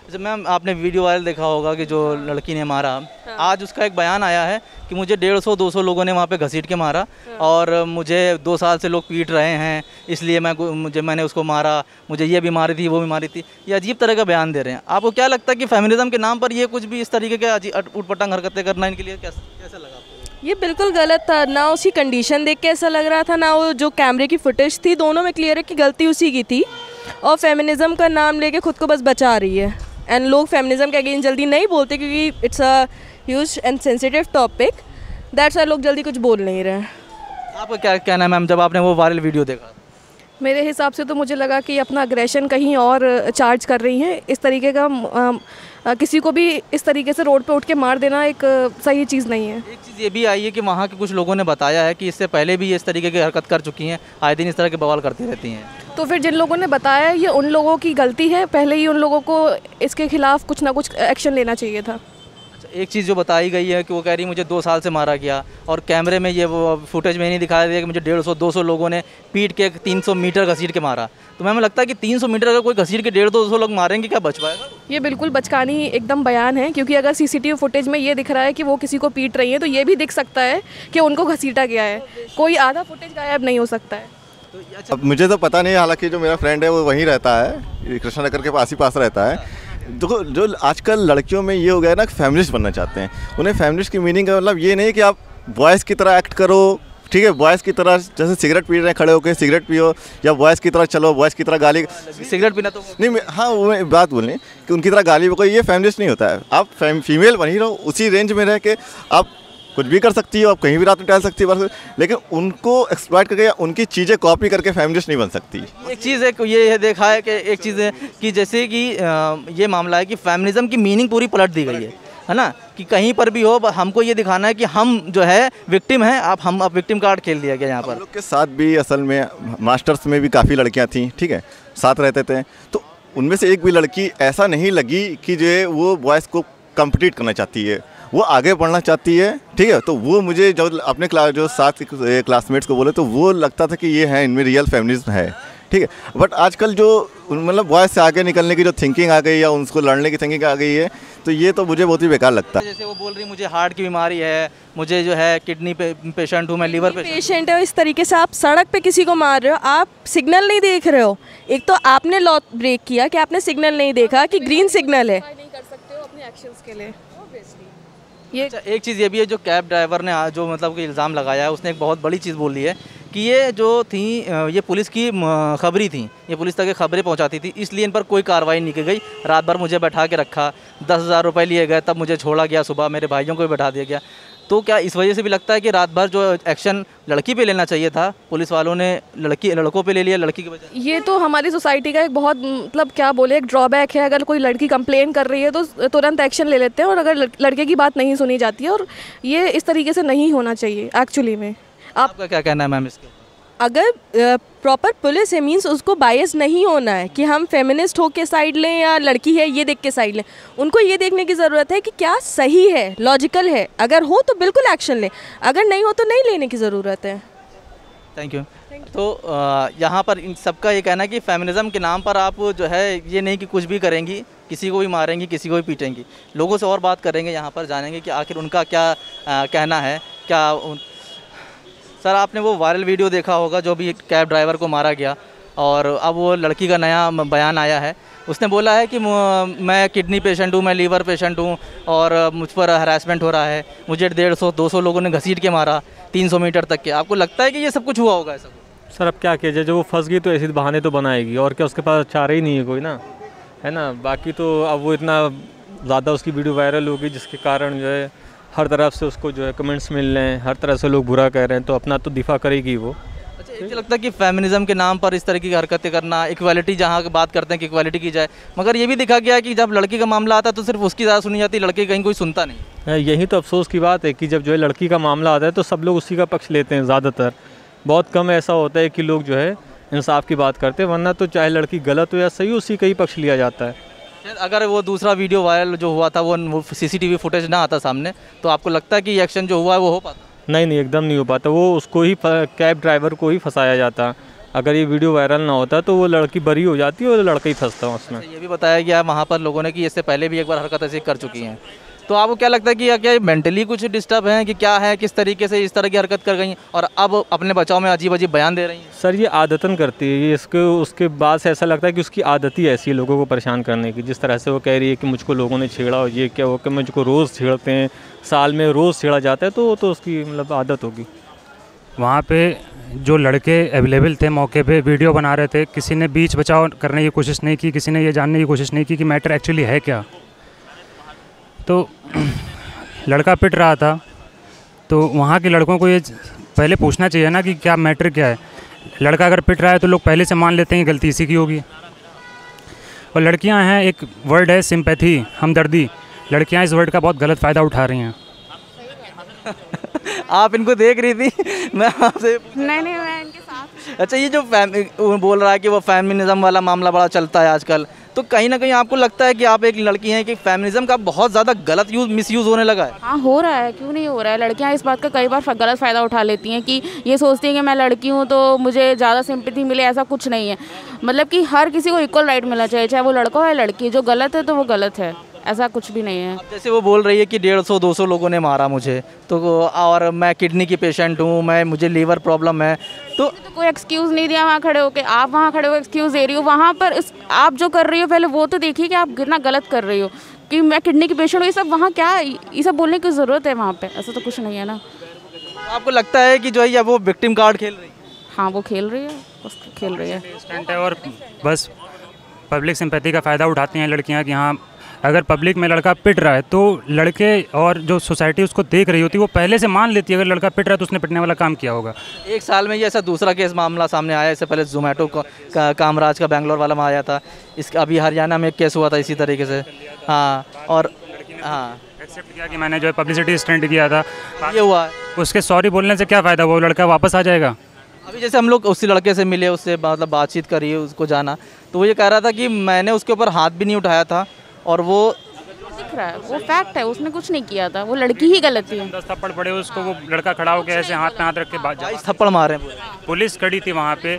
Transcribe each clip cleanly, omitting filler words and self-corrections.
जैसे मैम आपने video viral देखा होगा कि जो लड़की ने मारा, आज उसका एक बयान आया है कि मुझे 150-200 लोगों ने वहाँ पे घसीट के मारा और मुझे 2 साल से लोग पीट रहे हैं, इसलिए मैंने उसको मारा, मुझे ये बीमारी थी वो बीमारी थी। ये अजीब तरह का बयान दे रहे हैं। आपको क्या लगता है कि फेमिनिज्म के नाम पर ये कुछ भी इस तरीके के उटपटांग हरकतें करना इनके लिए कैसा लगा आपको? ये बिल्कुल गलत था। ना उसकी कंडीशन देख के ऐसा लग रहा था, ना वो जो कैमरे की फुटेज थी, दोनों में क्लियर है कि गलती उसी की थी। और फेमिनिज्म का नाम लेके खुद को बस बचा रही है। एंड लोग फेमिनिज्म के अगेंस्ट जल्दी नहीं बोलते क्योंकि it's a huge and sensitive topic, that's why लोग जल्दी कुछ बोल नहीं रहे हैं। आपका क्या कहना है मैम जब आपने वो वायरल वीडियो देखा? मेरे हिसाब से तो मुझे लगा कि अपना अग्रेशन कहीं और चार्ज कर रही हैं। इस तरीके का किसी को भी इस तरीके से रोड पे उठ के मार देना एक सही चीज़ नहीं है। एक चीज़ ये भी आई है कि वहाँ के कुछ लोगों ने बताया है कि इससे पहले भी इस तरीके की हरकत कर चुकी हैं, आए दिन इस तरह के बवाल करती रहती हैं। तो फिर जिन लोगों ने बताया ये उन लोगों की गलती है, पहले ही उन लोगों को इसके खिलाफ कुछ ना कुछ एक्शन लेना चाहिए था। एक चीज़ जो बताई गई है कि वो कह रही मुझे 2 साल से मारा गया और कैमरे में ये वो फुटेज में नहीं दिखाया गया कि मुझे 150-200 लोगों ने पीट के 300 मीटर घसीट के मारा। तो मैम लगता है कि 300 मीटर अगर कोई घसीट के 150-200 लोग मारेंगे, क्या बच पाएगा? ये बिल्कुल बचकानी एकदम बयान है, क्योंकि अगर सीसीटीवी फुटेज में ये दिख रहा है कि वो किसी को पीट रही है तो ये भी दिख सकता है कि उनको घसीटा गया है। कोई आधा फुटेज गायब नहीं हो सकता है। अब मुझे तो पता नहीं, हालांकि जो मेरा फ्रेंड है वो वहीं रहता है, कृष्णा नगर के पास ही पास रहता है। देखो जो आजकल लड़कियों में ये हो गया है ना कि फेमिनिस्ट बनना चाहते हैं। उन्हें फेमिनिस्ट की मीनिंग का मतलब ये नहीं कि आप बॉयज़ की तरह एक्ट करो, ठीक है, बॉयज़ की तरह जैसे सिगरेट पी रहे हैं खड़े होकर सिगरेट पियो, या बॉयज़ की तरह चलो, बॉयज़ की तरह गाली सिगरेट पीना तो नहीं, हाँ वो बात बोलनी कि उनकी तरह गाली कोई, ये फेमिनिस्ट नहीं होता है। आप फीमेल बन ही रहो, उसी रेंज में रह के आप कुछ भी कर सकती हो, आप कहीं भी रात में टहल सकती हो, बस। लेकिन उनको एक्सप्लॉइट करके या उनकी चीज़ें कॉपी करके फेमिनिस्ट नहीं बन सकती। एक चीज़ है ये है देखा है कि एक चीज़ है कि जैसे कि ये मामला है कि फेमिनिज्म की मीनिंग पूरी पलट दी गई है ना, कि कहीं पर भी हो हमको ये दिखाना है कि हम जो है विक्टिम हैं, हम अब विक्टिम कार्ड खेल दिया गया यहाँ पर। लोग के साथ भी असल में मास्टर्स में भी काफ़ी लड़कियाँ थी, ठीक है, साथ रहते थे, तो उनमें से एक भी लड़की ऐसा नहीं लगी कि जो है वो बॉयज़ को कम्पिटिट करना चाहती है, वो आगे बढ़ना चाहती है, ठीक है। तो वो मुझे जब अपने जो साथ के क्लासमेट्स को बोले तो वो लगता था कि ये है, इनमें रियल फेमिनिज्म है, ठीक है। बट आजकल जो मतलब बॉयज़ से आगे निकलने की जो थिंकिंग आ गई या उनको लड़ने की थिंकिंग आ गई है, तो ये तो मुझे बहुत ही बेकार लगता है। जैसे वो बोल रही मुझे हार्ट की बीमारी है, मुझे जो है किडनी पेशेंट हूँ, मैं लीवर पेशेंट है। इस तरीके से आप सड़क पे किसी को मार रहे हो, आप सिग्नल नहीं देख रहे हो। एक तो आपने लॉ ब्रेक किया कि आपने सिग्नल नहीं देखा कि ग्रीन सिग्नल है, नहीं कर सकते हो अपने एक्शंस के लिए। ये अच्छा, एक चीज़ ये भी है जो कैब ड्राइवर ने जो मतलब कि इल्ज़ाम लगाया है, उसने एक बहुत बड़ी चीज़ बोली है कि ये जो थी ये पुलिस की खबरी थी, ये पुलिस तक खबरें पहुंचाती थी, इसलिए इन पर कोई कार्रवाई नहीं की गई। रात भर मुझे बैठा के रखा, 10,000 रुपये लिए गए, तब मुझे छोड़ा गया, सुबह मेरे भाइयों को भी बैठा दिया गया। तो क्या इस वजह से भी लगता है कि रात भर जो एक्शन लड़की पे लेना चाहिए था, पुलिस वालों ने लड़कों पे ले लिया, लड़की की वजह? ये तो हमारी सोसाइटी का एक बहुत मतलब क्या बोले, एक ड्रॉबैक है। अगर कोई लड़की कंप्लेन कर रही है तो तुरंत एक्शन ले लेते हैं, और अगर लड़के की बात नहीं सुनी जाती है, और ये इस तरीके से नहीं होना चाहिए एक्चुअली में। आपका क्या कहना है मैम इसके? अगर प्रॉपर पुलिस है मीन्स उसको बायस नहीं होना है कि हम फेमिनिस्ट हो के साइड लें या लड़की है ये देख के साइड लें। उनको ये देखने की ज़रूरत है कि क्या सही है, लॉजिकल है। अगर हो तो बिल्कुल एक्शन लें, अगर नहीं हो तो नहीं लेने की ज़रूरत है। Thank you. तो यहाँ पर इन सबका ये कहना है कि फेमिनिज्म के नाम पर आप जो है ये नहीं कि कुछ भी करेंगी, किसी को भी मारेंगी, किसी को भी पीटेंगी। लोगों से और बात करेंगे, यहाँ पर जानेंगे कि आखिर उनका क्या कहना है। सर आपने वो वायरल वीडियो देखा होगा जो भी कैब ड्राइवर को मारा गया, और अब वो लड़की का नया बयान आया है। उसने बोला है कि मैं किडनी पेशेंट हूँ, मैं लीवर पेशेंट हूँ, और मुझ पर हरासमेंट हो रहा है, मुझे 150-200 लोगों ने घसीट के मारा 300 मीटर तक के। आपको लगता है कि ये सब कुछ हुआ होगा ऐसा? सर अब क्या किया जाए, जब वो फंस गई तो ऐसे बहाने तो बनाएगी, और क्या उसके पास चारा ही नहीं है कोई ना, है ना। बाकी तो अब वो इतना ज़्यादा उसकी वीडियो वायरल होगी जिसके कारण जो है हर तरफ से उसको जो है कमेंट्स मिल रहे हैं, हर तरह से लोग बुरा कह रहे हैं, तो अपना तो दिफा करेगी वो। अच्छा, मुझे लगता है कि फेमिनिज्म के नाम पर इस तरीके की हरकतें करना, इक्वालिटी जहाँ की बात करते हैं कि इक्वालिटी की जाए, मगर ये भी देखा गया कि जब लड़की का मामला आता है तो सिर्फ उसकी ज़्यादा सुनी जाती है, लड़के कहीं कोई सुनता नहीं। यही तो अफसोस की बात है कि जब जो है लड़की का मामला आता है तो सब लोग उसी का पक्ष लेते हैं ज़्यादातर। बहुत कम ऐसा होता है कि लोग जो है इंसाफ की बात करते हैं, वरना तो चाहे लड़की गलत हो या सही, उसी का ही पक्ष लिया जाता है। अगर वो दूसरा वीडियो वायरल जो हुआ था वो सीसीटीवी फुटेज ना आता सामने, तो आपको लगता है कि एक्शन जो हुआ है वो हो पाता? नहीं, एकदम नहीं हो पाता। वो उसको ही कैब ड्राइवर को ही फंसाया जाता। अगर ये वीडियो वायरल ना होता तो वो लड़की बरी हो जाती और लड़का ही फंसता उसमें। ये भी बताया गया वहाँ पर लोगों ने कि इससे पहले भी एक बार हरकत ऐसी कर चुकी हैं। तो आपको क्या लगता है कि क्या मेंटली कुछ डिस्टर्ब हैं कि क्या है, किस तरीके से इस तरह की हरकत कर गई और अब अपने बचाव में अजीब अजीब बयान दे रही हैं? सर ये आदतन करती है, ये इसको उसके बाद से ऐसा लगता है कि उसकी आदत ही ऐसी है लोगों को परेशान करने की। जिस तरह से वो कह रही है कि मुझको लोगों ने छेड़ा और ये क्या हो कि मुझको रोज़ छेड़ते हैं, साल में रोज़ छेड़ा जाता है, तो उसकी मतलब आदत होगी। वहाँ पे जो लड़के अवेलेबल थे मौके पे वीडियो बना रहे थे, किसी ने बीच बचाव करने की कोशिश नहीं की, किसी ने ये जानने की कोशिश नहीं की कि मैटर एक्चुअली है क्या। तो लड़का पिट रहा था तो वहाँ के लड़कों को ये पहले पूछना चाहिए ना कि क्या मैटर क्या है। लड़का अगर पिट रहा है तो लोग पहले से मान लेते हैं कि गलती इसी की होगी। और लड़कियाँ हैं, एक वर्ड है सिंपैथी, हमदर्दी, लड़कियाँ इस वर्ड का बहुत गलत फ़ायदा उठा रही हैं। आप इनको देख रही थी, मैं आपसे नहीं मैं इनके साथ। अच्छा, ये जो वो बोल रहा है कि वो फेमिनिज्म वाला मामला बड़ा चलता है आजकल, तो कहीं ना कहीं आपको लगता है कि आप एक लड़की हैं कि फेमिनिज्म का बहुत ज़्यादा गलत मिसयूज़ होने लगा है? हाँ हो रहा है, क्यों नहीं हो रहा है। लड़कियां इस बात का कई बार गलत फ़ायदा उठा लेती हैं कि ये सोचती हैं कि मैं लड़की हूँ तो मुझे ज़्यादा सिंपैथी मिले। ऐसा कुछ नहीं है, मतलब कि हर किसी को इक्वल राइट मिलना चाहिए, चाहे वो लड़का हो या लड़की। जो गलत है तो वो गलत है, ऐसा कुछ भी नहीं है। जैसे वो बोल रही है कि 150-200 लोगों ने मारा मुझे, तो और मैं किडनी की पेशेंट हूँ, मुझे लीवर प्रॉब्लम है, तो कोई एक्सक्यूज़ नहीं दिया वहाँ खड़े होके। आप वहाँ खड़े हो एक्सक्यूज़ दे रही हो, वहाँ पर आप जो कर रही हो पहले वो तो देखिए कि आप कितना गलत कर रही हो कि मैं किडनी की पेशेंट हूँ। ये सब वहाँ क्या, ये सब बोलने की ज़रूरत है वहाँ पे? ऐसा तो कुछ नहीं है ना। आपको लगता है कि जो है वो विक्टिम कार्ड खेल रही है? हाँ वो खेल रही है, बस खेल रही है। स्टंट है और बस पब्लिक सिंपैथी का फ़ायदा उठाती हैं लड़कियाँ कि हाँ अगर पब्लिक में लड़का पिट रहा है तो लड़के और जो सोसाइटी उसको देख रही होती है वो पहले से मान लेती है अगर लड़का पिट रहा है तो उसने पिटने वाला काम किया होगा। एक साल में ये ऐसा दूसरा केस मामला सामने आया। इससे पहले जोमेटो का कामराज का बेंगलोर वाला में आया था, इसका अभी हरियाणा में एक केस हुआ था इसी तरीके से। हाँ, और हाँ एक्सेप्ट किया कि मैंने जो है पब्लिसिटी स्टंट किया था, ये हुआ है। उसके सॉरी बोलने से क्या फ़ायदा, वो लड़का वापस आ जाएगा। अभी जैसे हम लोग उसी लड़के से मिले, उससे मतलब बातचीत करी, उसको जाना, तो वो ये कह रहा था कि मैंने उसके ऊपर हाथ भी नहीं उठाया था और वो दिख रहा है, वो फैक्ट है, उसने कुछ नहीं किया था, वो लड़की ही गलत थी। 10 थप्पड़ पड़े उसको, वो लड़का खड़ा होकर ऐसे हाथ में हाथ रख के बात, 22 थप्पड़ मारे हैं। पुलिस खड़ी थी वहाँ पे,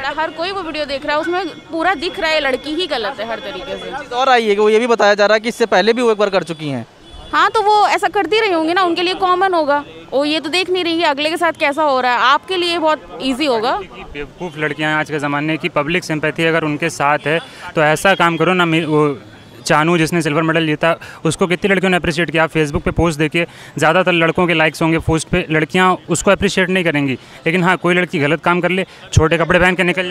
हर कोई वो वीडियो देख रहा है, उसमें पूरा दिख रहा है लड़की ही गलत है हर तरीके से। और आई है कि वो ये भी बताया जा रहा है कि इससे पहले भी वो एक बार कर चुकी हैं। हाँ तो वो ऐसा करती रही होंगी ना, उनके लिए कॉमन होगा। वो ये तो देख नहीं रही है अगले के साथ कैसा हो रहा है, आपके लिए बहुत इजी होगा। बेवकूफ़ लड़कियां आज के ज़माने की पब्लिक सिंपैथी अगर उनके साथ है तो ऐसा काम करो ना। वो चानू जिसने सिल्वर मेडल जीता उसको कितनी लड़कियों ने अप्रिशिएट किया। आप फेसबुक पे पोस्ट देखिए, ज़्यादातर लड़कों के लाइक्स होंगे पोस्ट पे, लड़कियां उसको अप्रिशिएट नहीं करेंगी। लेकिन हाँ कोई लड़की गलत काम कर ले, छोटे कपड़े पहन के निकल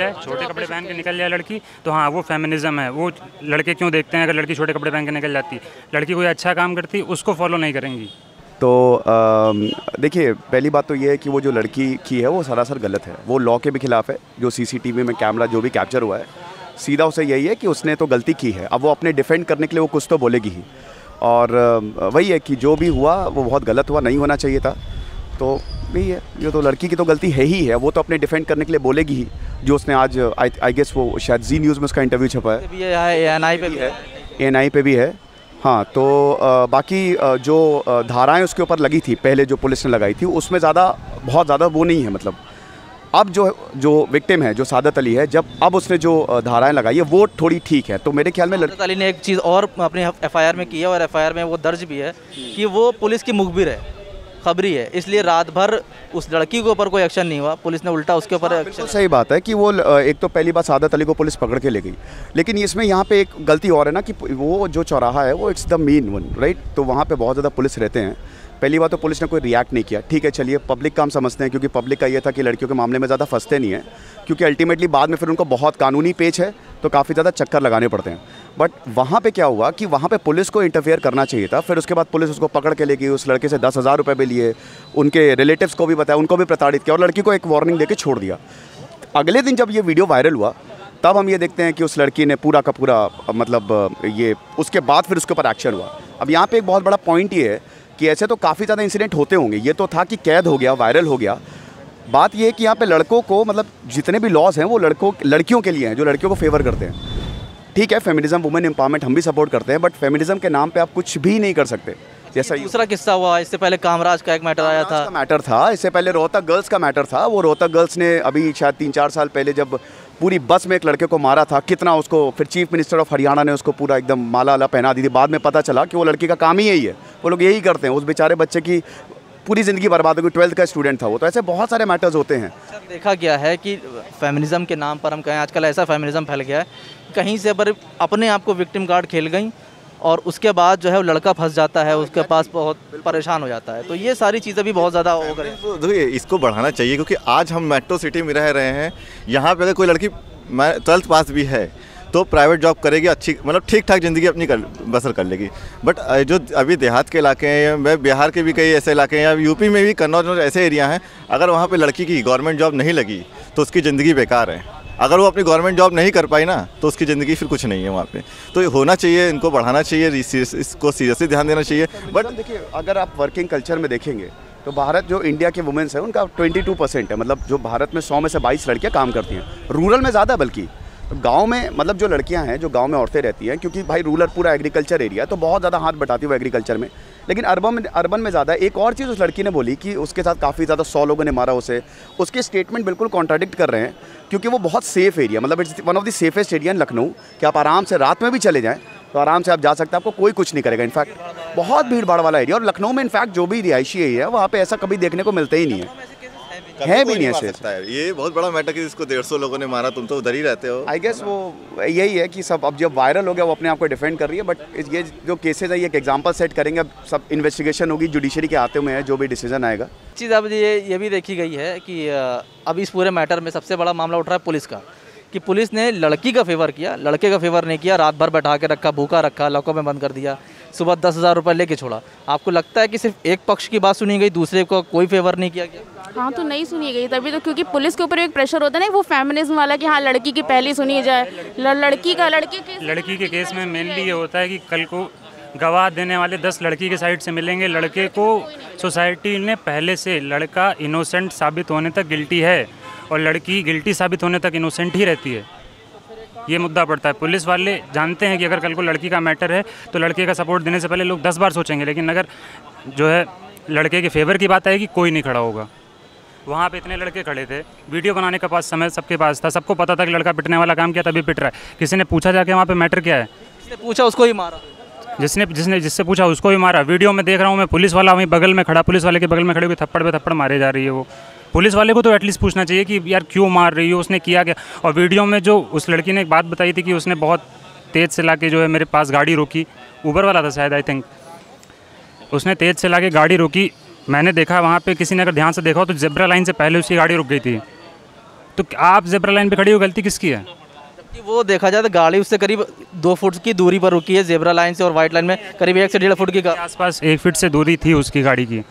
जाए लड़की, तो हाँ वो फेमिनिज्म है। वो लड़के क्यों देखते हैं, अगर लड़की छोटे कपड़े पहन के निकल जाती, लड़की कोई अच्छा काम करती उसको फॉलो नहीं करेंगी। तो देखिए पहली बात तो ये है कि वो जो लड़की की है वो सरासर गलत है, वो लॉ के भी खिलाफ है। जो सीसीटीवी में कैमरा जो भी कैप्चर हुआ है, सीधा उसे यही है कि उसने तो गलती की है। अब वो अपने डिफेंड करने के लिए वो कुछ तो बोलेगी ही, और वही है कि जो भी हुआ वो बहुत गलत हुआ, नहीं होना चाहिए था। तो वही है, ये तो लड़की की तो गलती है ही है, वो तो अपने डिफेंड करने के लिए बोलेगी ही। जो उसने आज आई गेस वो शायद जी न्यूज़ में उसका इंटरव्यू छपा है, ANI पे भी है। हाँ तो बाकी जो धाराएं उसके ऊपर लगी थी पहले जो पुलिस ने लगाई थी, उसमें बहुत ज़्यादा वो नहीं है। मतलब अब जो विक्टिम है, जो सादत अली है, जब अब उसने जो धाराएं लगाई है वो थोड़ी ठीक है। तो मेरे ख्याल में सादत अली ने एक चीज़ और अपने FIR में की है, और FIR में वो दर्ज भी है कि वो पुलिस की मुखबिर है, खबरी है, इसलिए रात भर उस लड़की के ऊपर कोई एक्शन नहीं हुआ, पुलिस ने उल्टा उसके ऊपर एक्शन। सही बात है कि वो एक तो पहली बात सादत अली को पुलिस पकड़ के ले गई, लेकिन इसमें यहाँ पे एक गलती और है ना कि वो जो चौराहा है वो it's the main one, right. तो वहाँ पे बहुत ज़्यादा पुलिस रहते हैं। पहली बात तो पुलिस ने कोई रिएक्ट नहीं किया, ठीक है चलिए पब्लिक का हम समझते हैं, क्योंकि पब्लिक का ये था कि लड़कियों के मामले में ज़्यादा फंसते नहीं हैं, क्योंकि अल्टीमेटली बाद में फिर उनको बहुत कानूनी पेच है तो काफ़ी ज़्यादा चक्कर लगाने पड़ते हैं। बट वहाँ पे क्या हुआ कि वहाँ पे पुलिस को इंटरफेयर करना चाहिए था। फिर उसके बाद पुलिस उसको पकड़ के ले गई, उस लड़के से 10,000 रुपये भी लिए, उनके रिलेटिव्स को भी बताया, उनको भी प्रताड़ित किया और लड़की को एक वार्निंग देके छोड़ दिया। अगले दिन जब ये वीडियो वायरल हुआ तब हम ये देखते हैं कि उस लड़की ने पूरा का पूरा मतलब ये उसके बाद फिर उसके ऊपर एक्शन हुआ। अब यहाँ पर एक बहुत बड़ा पॉइंट ये है कि ऐसे तो काफ़ी ज़्यादा इंसिडेंट होते होंगे, ये तो था कि कैद हो गया, वायरल हो गया। बात ये है कि यहाँ पे लड़कों को मतलब जितने भी लॉज हैं वो लड़कियों के लिए हैं, जो लड़कियों को फेवर करते हैं। ठीक है फेमिनिज्म, वुमेन एम्पावरमेंट हम भी सपोर्ट करते हैं, बट फेमिनिज्म के नाम पे आप कुछ भी नहीं कर सकते। जैसा दूसरा किस्सा हुआ, इससे पहले कामराज का एक मैटर आया था। मैटर था, इससे पहले रोहतक गर्ल्स का मैटर था। वो रोहतक गर्ल्स ने अभी शायद 3-4 साल पहले जब पूरी बस में एक लड़के को मारा था, कितना उसको फिर चीफ मिनिस्टर ऑफ हरियाणा ने उसको पूरा एकदम माला वाला पहना दी थी। बाद में पता चला कि वो लड़की का काम ही यही है, वो लोग यही करते हैं। उस बेचारे बच्चे की पूरी ज़िंदगी बर्बाद हो गई, 12th का स्टूडेंट था वो। तो ऐसे बहुत सारे मैटर्स होते हैं। देखा गया है कि फेमिनिज़म के नाम पर हम कहें, आजकल ऐसा फेमिनिज़म फैल गया है, कहीं से पर अपने आप को विक्टिम कार्ड खेल गई और उसके बाद जो है वो लड़का फंस जाता है, उसके पास बहुत परेशान हो जाता है। तो ये सारी चीज़ें भी बहुत ज़्यादा हो गई। तो देखिए इसको बढ़ाना चाहिए, क्योंकि आज हम मेट्रो सिटी में रह रहे हैं, यहाँ पे अगर कोई लड़की 12th पास भी है तो प्राइवेट जॉब करेगी, अच्छी मतलब ठीक ठाक ज़िंदगी अपनी बसर कर लेगी। बट जो अभी देहात के इलाके हैं, मैं बिहार के भी कई ऐसे इलाके हैं, या यूपी में भी कन्नौज ऐसे एरिया हैं, अगर वहाँ पे लड़की की गवर्नमेंट जॉब नहीं लगी तो उसकी ज़िंदगी बेकार है। अगर वो अपनी गवर्नमेंट जॉब नहीं कर पाई ना तो उसकी ज़िंदगी फिर कुछ नहीं है वहाँ पे। तो ये होना चाहिए, इनको बढ़ाना चाहिए, इसको सीरियसली ध्यान देना चाहिए। बट देखिए अगर आप वर्किंग कल्चर में देखेंगे तो भारत जो इंडिया के वुमेन्स है उनका 22% है, मतलब जो भारत में 100 में से 22 लड़कियाँ काम करती हैं। रूरल में ज़्यादा, बल्कि गांव में मतलब जो लड़कियां हैं, जो गांव में औरतें रहती हैं, क्योंकि भाई रूरल पूरा एग्रीकल्चर एरिया है तो बहुत ज़्यादा हाथ बटाती है वो एग्रीकल्चर में। लेकिन अर्बन में ज़्यादा। एक और चीज़ उस लड़की ने बोली कि उसके साथ काफ़ी ज़्यादा 100 लोगों ने मारा उसे। उसके स्टेटमेंट बिल्कुल कॉन्ट्राडिक्ट कर रहे हैं, क्योंकि वो बहुत सेफ़ एरिया, मतलब it's one of the safest area in Lucknow, कि आप आराम से रात में भी चले जाएँ तो आराम से आप जा सकते हैं, आपको कोई कुछ नहीं करेगा। इनफैक्ट बहुत भीड़ भाड़ वाला एरिया, और लखनऊ में इनफैक्ट जो भी रिहायशी एरिया है वहाँ पे ऐसा कभी देखने को मिलता ही नहीं है भी नहीं ऐसे। ये बहुत बड़ा मैटर कि इसको 150 लोगों ने मारा, तुम तो उधर ही रहते हो। आई गेस वो यही है कि सब अब जब वायरल हो गया वो अपने आप को डिफेंड कर रही है। बट ये जो केसेज है ये एक एग्जांपल सेट करेंगे, अब सब इन्वेस्टिगेशन होगी, जुडिशरी के हाथों में है, जो भी डिसीजन आएगा। चीज़ अब ये भी देखी गई है कि अब इस पूरे मैटर में सबसे बड़ा मामला उठ रहा है पुलिस का, कि पुलिस ने लड़की का फेवर किया, लड़के का फेवर नहीं किया। रात भर बैठा के रखा, भूखा रखा, लॉकअप में बंद कर दिया, सुबह 10,000 रुपये लेके छोड़ा। आपको लगता है कि सिर्फ एक पक्ष की बात सुनी गई, दूसरे को कोई फेवर नहीं किया गया? हाँ तो नहीं सुनी गई तभी तो, क्योंकि पुलिस के ऊपर एक प्रेशर होता है ना, वो फेमिनिज्म वाला कि हाँ लड़की की पहली सुनी जाए। लड़की के केस में मेनली ये होता है कि कल को गवाह देने वाले 10 लड़की के साइड से मिलेंगे। लड़के को सोसाइटी ने पहले से लड़का इनोसेंट साबित होने तक गिल्टी है और लड़की गिल्टी साबित होने तक इनोसेंट ही रहती है। ये मुद्दा पड़ता है। पुलिस वाले जानते हैं कि अगर कल को लड़की का मैटर है तो लड़के का सपोर्ट देने से पहले लोग 10 बार सोचेंगे, लेकिन अगर जो है लड़के के फेवर की बात आएगी कोई नहीं खड़ा होगा। वहाँ पे इतने लड़के खड़े थे, वीडियो बनाने का पास समय सबके पास था, सबको पता था कि लड़का पिटने वाला काम किया तभी पिट रहा है। किसी ने पूछा जाके वहाँ पे मैटर क्या है? जिसने पूछा उसको ही मारा, जिससे पूछा उसको ही मारा। वीडियो में देख रहा हूँ मैं, पुलिस वाला वहीं बगल में खड़ा, पुलिस वाले के बगल में खड़े हुए थप्पड़ पे थप्पड़ मारे जा रही है। वो पुलिस वाले को तो एटलीस्ट पूछना चाहिए कि यार क्यों मार रही हो, उसने किया क्या। और वीडियो में जो उस लड़की ने एक बात बताई थी कि उसने बहुत तेज़ से लाके जो है मेरे पास गाड़ी रोकी, ऊबर वाला था शायद, आई थिंक, उसने तेज़ से लाके गाड़ी रोकी। मैंने देखा वहाँ पे, किसी ने अगर ध्यान से देखा हो तो जेब्रा लाइन से पहले उसकी गाड़ी रुक गई थी। तो आप जेब्रा लाइन पे खड़ी हो, गलती किसकी है? जबकि वो देखा जाए तो गाड़ी उससे करीब 2 फुट की दूरी पर रुकी है जेब्रा लाइन से, और वाइट लाइन में करीब 1 से 1.5 फुट की आसपास 1 फीट से दूरी थी उसकी गाड़ी की।